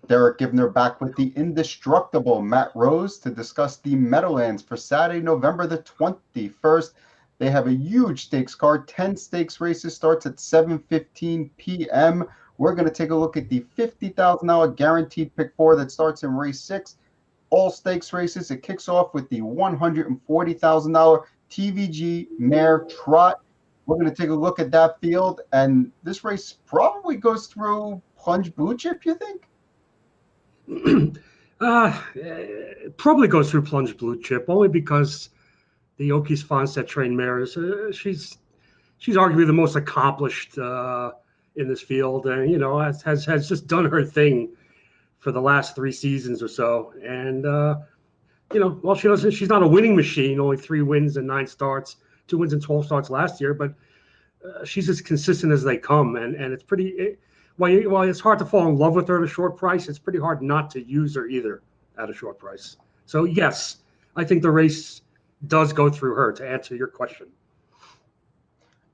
Derick Giwner back with the indestructible Matt Rose to discuss the Meadowlands for Saturday, November the 21st. They have a huge stakes card. 10 stakes races, starts at 7:15 p.m. We're going to take a look at the $50,000 guaranteed pick four that starts in race 6. All stakes races. It kicks off with the $140,000 TVG Mare Trot. We're going to take a look at that field, and this race probably goes through plunge blue chip, you think? Probably goes through plunge blue chip, only because the Okies Fonset trained mares, she's arguably the most accomplished in this field, and has just done her thing for the last 3 seasons or so. And well, she's not a winning machine, only 3 wins and 9 starts, 2 wins and 12 starts last year, but she's as consistent as they come, and it's pretty. While it's hard to fall in love with her at a short price, it's pretty hard not to use her either at a short price. So yes, I think the race does go through her, to answer your question.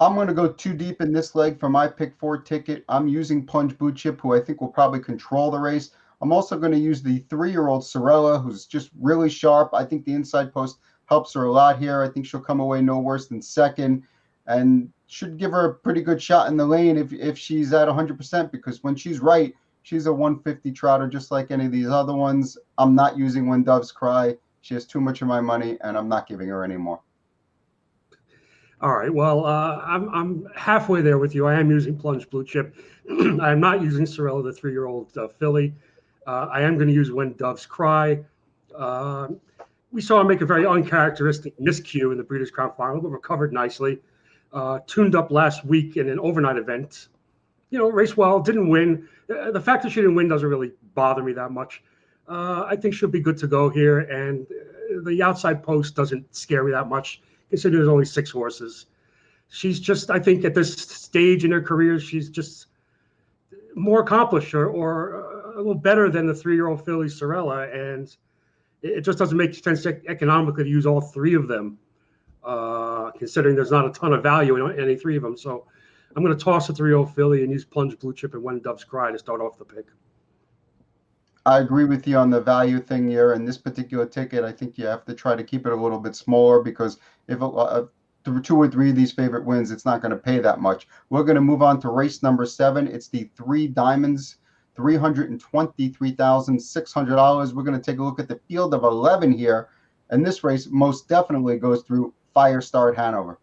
I'm going to go too deep in this leg for my pick 4 ticket. I'm using Plunge Blue Chip, who I think will probably control the race. I'm also going to use the 3-year-old Sorella, who's just really sharp. I think the inside post helps her a lot here. I think she'll come away no worse than second, and should give her a pretty good shot in the lane if she's at 100%, because when she's right, she's a 150 trotter just like any of these other ones. I'm not using When Doves Cry. She has too much of my money, and I'm not giving her any more. All right. Well, I'm halfway there with you. I am using Plunge Blue Chip. I'm not using Sorella, the 3-year-old filly. I am going to use When Doves Cry. We saw her make a very uncharacteristic miscue in the Breeders' Crown Final, but recovered nicely. Tuned up last week in an overnight event. Raced well, didn't win. The fact that she didn't win doesn't really bother me that much. I think she'll be good to go here, and the outside post doesn't scare me that much, considering there's only 6 horses. She's just, I think at this stage in her career, she's just more accomplished or a little better than the 3-year-old filly Sorella, and it just doesn't make sense economically to use all 3 of them, considering there's not a ton of value in any 3 of them. So I'm going to toss a 3-year-old filly and use Plunge Blue Chip and When Doves Cry to start off the pick. I agree with you on the value thing here. In this particular ticket, I think you have to try to keep it a little bit smaller, because if 2 or 3 of these favorite wins, it's not going to pay that much. We're going to move on to race number 7. It's the 3 Diamonds, $323,600. We're going to take a look at the field of 11 here, and this race most definitely goes through Fire Star Hanover.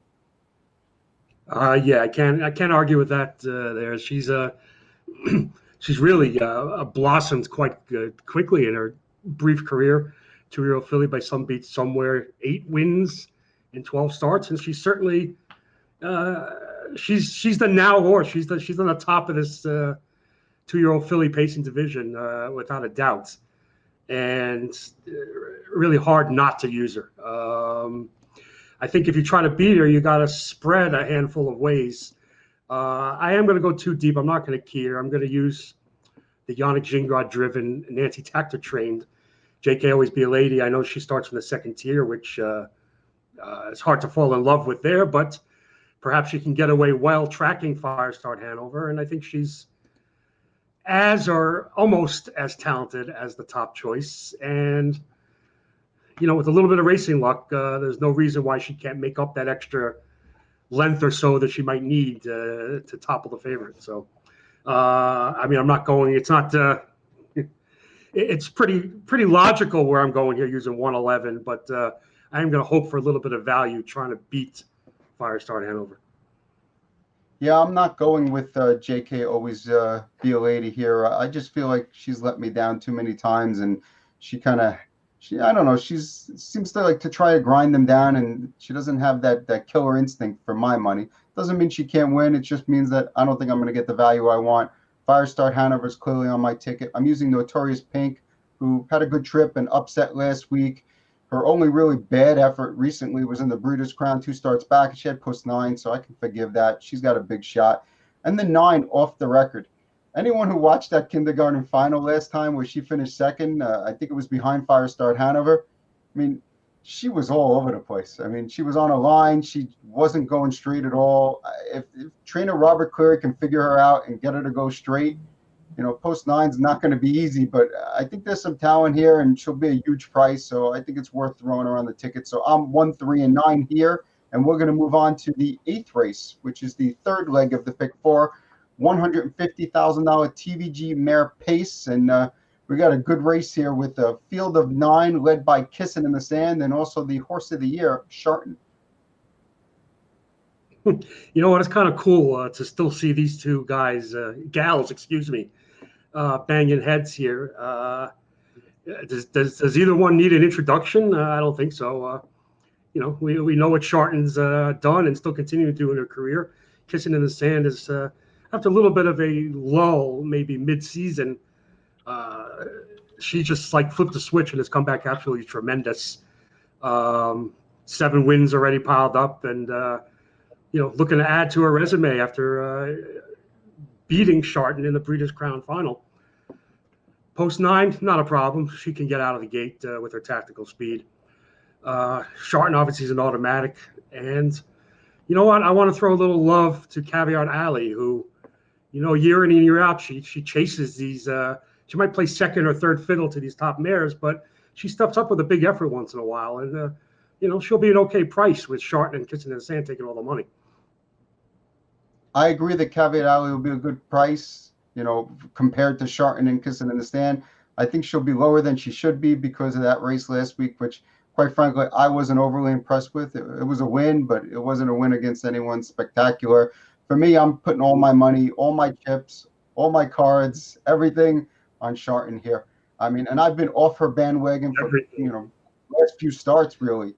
Yeah, I can't argue with that. There, she's really blossomed quite quickly in her brief career. 2-year-old filly by some beats somewhere, 8 wins in 12 starts, and she's certainly she's the now horse. She's on the top of this 2-year-old filly pacing division without a doubt, and really hard not to use her. I think if you try to beat her, you got to spread a handful of ways. I am going to go too deep. I'm not going to key her. I'm going to use the Yannick Gingras-driven, Nancy Tactor-trained JK Always Be a Lady. I know she starts from the 2nd tier, which it's hard to fall in love with there, but perhaps she can get away well tracking Firestart Hanover, and I think she's as or almost as talented as the top choice. And with a little bit of racing luck, there's no reason why she can't make up that extra length or so that she might need to topple the favorite. So, I'm not going. It's not. It's pretty logical where I'm going here using 111, but I am going to hope for a little bit of value trying to beat Firestart Hanover. Yeah, I'm not going with JK Always Be a Lady here. I just feel like she's let me down too many times, and I don't know, seems to like to try to grind them down, and she doesn't have that killer instinct for my money. Doesn't mean she can't win. It just means that I don't think I'm going to get the value I want. Firestart Hanover is clearly on my ticket. I'm using Notorious Pink, who had a good trip and upset last week. Her only really bad effort recently was in the Breeders' Crown, 2 starts back. She had post 9, so I can forgive that. She's got a big shot. And the 9 Off the Record. Anyone who watched that kindergarten final last time where she finished 2nd, I think it was behind Firestart Hanover. I mean, she was all over the place. I mean, she was on a line. She wasn't going straight at all. If trainer Robert Cleary can figure her out and get her to go straight, post nine's not going to be easy, but I think there's some talent here, and she'll be a huge price. So I think it's worth throwing around the ticket. So I'm 1, 3, and 9 here, and we're going to move on to the 8th race, which is the third leg of the pick four, $150,000 TVG Mare Pace, and we got a good race here with a field of 9 led by Kissing in the Sand, and also the horse of the year, Sharton. You know what? It's kind of cool to still see these two guys, gals, excuse me, banging heads here. Does either one need an introduction? I don't think so. We know what Sharton's done and still continuing to do in her career. Kissing in the Sand is after a little bit of a lull, maybe mid-season. She just like flipped the switch and has come back absolutely tremendous. 7 wins already piled up, and looking to add to her resume after beating Sharton in the Breeders' Crown final. Post 9, not a problem. She can get out of the gate with her tactical speed. Sharton obviously is an automatic. And you know what? I want to throw a little love to Caveat Alley, who, year in and year out, she chases these. She might play second or third fiddle to these top mares, but she steps up with a big effort once in a while. And, she'll be an okay price with Sharton and Kissing in the Sand taking all the money. I agree that Caveat Alley will be a good price, compared to Sharton and Kissing in the Stand. I think she'll be lower than she should be because of that race last week, which, quite frankly, I wasn't overly impressed with. It was a win, but it wasn't a win against anyone spectacular. For me, I'm putting all my money, all my chips, all my cards, everything on Sharton here. I mean, and I've been off her bandwagon for, last few starts, really.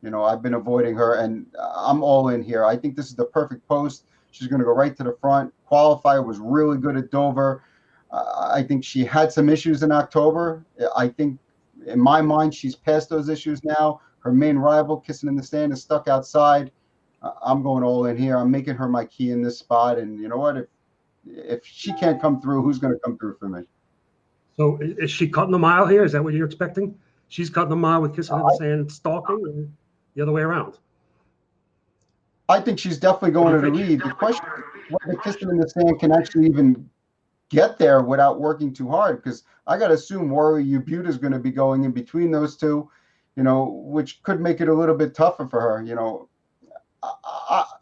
I've been avoiding her, and I'm all in here. I think this is the perfect post. She's going to go right to the front. Qualifier was really good at Dover. I think she had some issues in October. I think, in my mind, she's past those issues now. Her main rival, Kissing in the Sand, is stuck outside. I'm going all in here. I'm making her my key in this spot. And you know what? If she can't come through, who's going to come through for me? So is she cutting the mile here? Is that what you're expecting? She's cutting the mile with Kissing in the Sand stalking, or the other way around? I think she's definitely going to the lead. The question is whether Kissing in the Sand can actually even get there without working too hard, because I got to assume Warrior Ubuta is going to be going in between those two, which could make it a little bit tougher for her.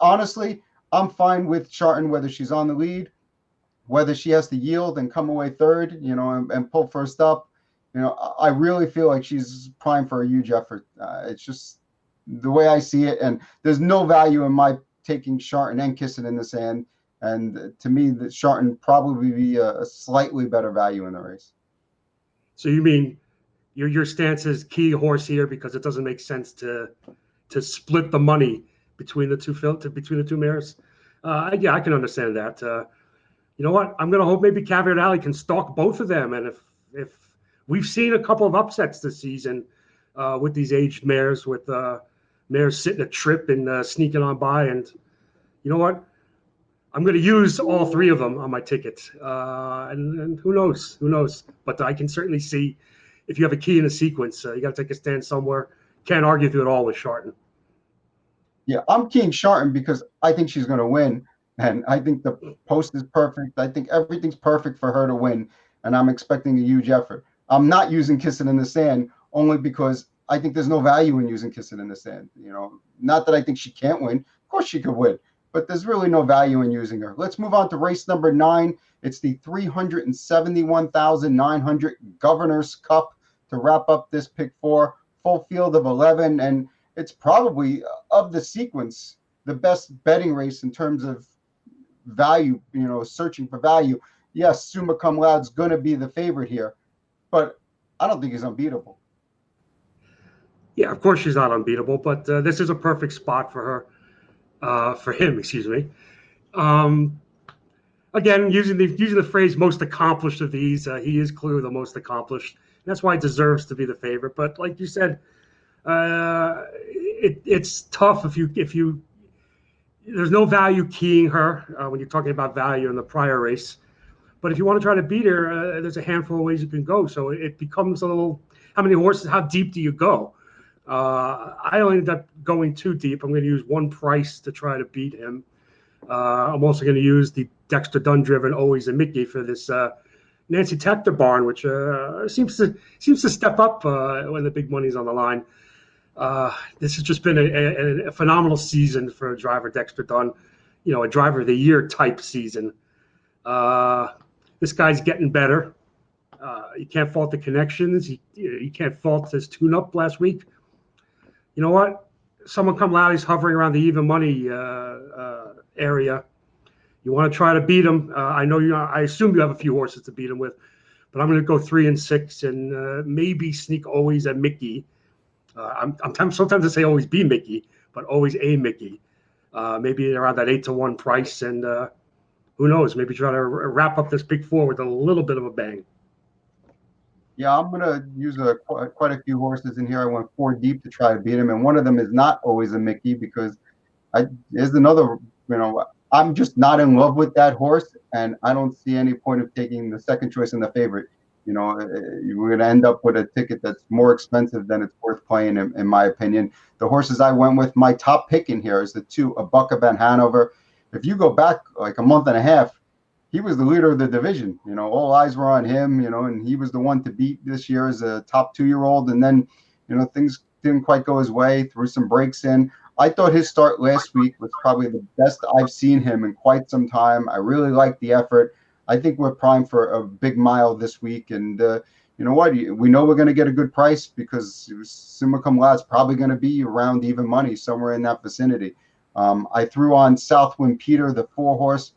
Honestly, I'm fine with Sharton, whether she's on the lead, whether she has to yield and come away third, and pull first up. I really feel like she's primed for a huge effort. It's just the way I see it, and there's no value in my taking Sharton and Kissing in the Sand. And to me, the Sharton probably be a slightly better value in the race. So you mean your stance is key horse here because it doesn't make sense to split the money between the two mares? Yeah, I can understand that. You know what? I'm going to hope maybe Caveat Alley can stalk both of them. And if we've seen a couple of upsets this season with these aged mares, with mares sitting a trip and sneaking on by, and you know what? I'm going to use all 3 of them on my ticket. And who knows? But I can certainly see if you have a key in a sequence, you got to take a stand somewhere. Can't argue through it all with Sharton. Yeah, I'm keying Sharton because I think she's going to win. And I think the post is perfect. I think everything's perfect for her to win. And I'm expecting a huge effort. I'm not using Kissing in the Sand only because I think there's no value in using Kissing in the Sand. Not that I think she can't win. Of course she could win. But there's really no value in using her. Let's move on to race number 9. It's the 371,900 Governor's Cup to wrap up this pick 4. Full field of 11, and it's probably, of the sequence, the best betting race in terms of value, searching for value. Yes, Summa Cum Laude's going to be the favorite here, but I don't think he's unbeatable. Yeah, of course she's not unbeatable, but this is a perfect spot for her. For him, excuse me. Again, using the phrase "most accomplished" of these, he is clearly the most accomplished. And that's why he deserves to be the favorite. But like you said, it's tough if you there's no value keying her when you're talking about value in the prior race. But if you want to try to beat her, there's a handful of ways you can go. So it becomes a little, how many horses? How deep do you go? I only ended up going too deep. I'm going to use one price to try to beat him. I'm also going to use the Dexter Dunn-driven Always a Mickey for this Nancy Tector barn, which seems to step up when the big money's on the line. This has just been a phenomenal season for driver Dexter Dunn. You know, a driver of the year type season. This guy's getting better. You can't fault the connections. You can't fault his tune-up last week. You know what? Someone come loud. He's hovering around the even money area. You want to try to beat him. I know you. I assume you have a few horses to beat him with, but I'm going to go 3 and 6 and maybe sneak always a Mickey. I'm sometimes I say always be Mickey, but always a Mickey. Maybe around that 8-1 price, and who knows? Maybe try to wrap up this big four with a little bit of a bang. Yeah, I'm gonna use quite a few horses in here. I went 4 deep to try to beat him, and one of them is not always a Mickey because there's another. You know, I'm just not in love with that horse, and I don't see any point of taking the second choice and the favorite. You know, we're going to end up with a ticket that's more expensive than it's worth playing, in my opinion. The horses I went with, my top pick in here is the 2, A Buck of Ben Hanover. If you go back like a month and a half, he was the leader of the division. You know, all eyes were on him, you know, and he was the one to beat this year as a top 2-year-old. And then, you know, things didn't quite go his way, threw some breaks in. I thought his start last week was probably the best I've seen him in quite some time. I really liked the effort. I think we're primed for a big mile this week. And you know what? We know we're going to get a good price because Summa Cum Laude is probably going to be around even money, somewhere in that vicinity. I threw on Southwind Peter, the 4-horse.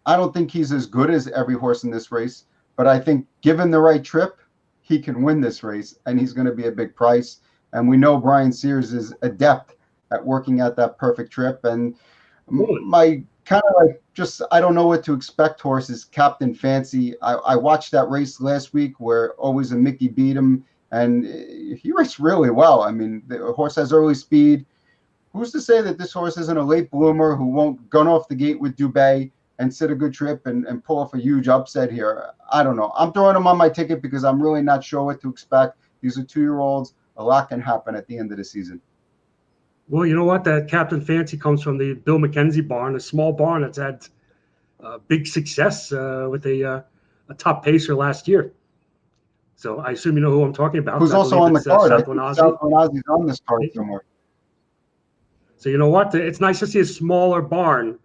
I don't think he's as good as every horse in this race, but I think given the right trip, he can win this race, and he's going to be a big price. And we know Brian Sears is adept at working at that perfect trip. And my kind of like just I don't know what to expect horse is Captain Fancy. I watched that race last week where always a Mickey beat him, and he raced really well. I mean, the horse has early speed. Who's to say that this horse isn't a late bloomer who won't gun off the gate with Dubé and sit a good trip and pull off a huge upset here? I don't know. I'm throwing him on my ticket because I'm really not sure what to expect. These are 2-year-olds. A lot can happen at the end of the season. Well, you know what? That Captain Fancy comes from the Bill McKenzie barn, a small barn that's had big success with a top pacer last year. So I assume you know who I'm talking about. Who's also on the card. Southwind Ozzy's on this card somewhere. So you know what? It's nice to see a smaller barn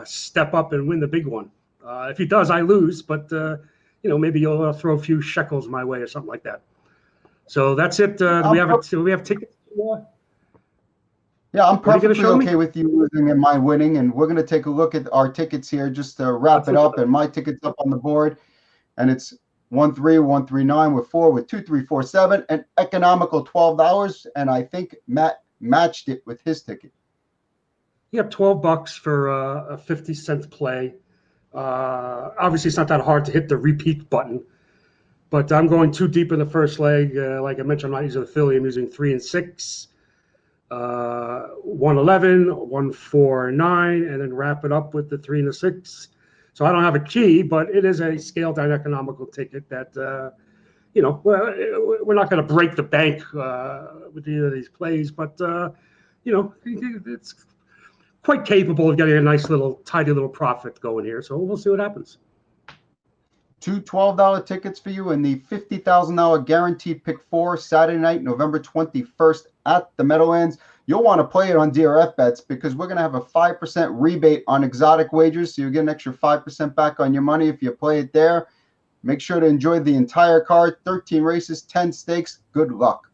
step up and win the big one. If he does, I lose, but you know, maybe you'll throw a few shekels my way or something like that. So that's it. Do we have tickets? Yeah, I'm perfectly okay with you losing and my winning, and we're going to take a look at our tickets here just to wrap it up. And my ticket's up on the board, and it's 1-3, 1-3-9 with 4 with 2-3-4-7, and economical $12. And I think Matt matched it with his ticket. You have $12 for a 50-cent play. Obviously, it's not that hard to hit the repeat button, but I'm going 2 deep in the first leg. Like I mentioned, I'm not using the Philly. I'm using 3 and 6. 111, 149, and then wrap it up with the 3 and the 6. So I don't have a key, but it is a scaled down economical ticket that you know, we're not going to break the bank with either of these plays, but you know, it's quite capable of getting a nice little tidy little profit going here. So we'll see what happens. 2 $12 tickets for you in the $50,000 guaranteed pick 4 Saturday night, November 21st at the Meadowlands. You'll want to play it on DRF Bets because we're going to have a 5% rebate on exotic wagers. So you get an extra 5% back on your money if you play it there. Make sure to enjoy the entire card. 13 races, 10 stakes. Good luck.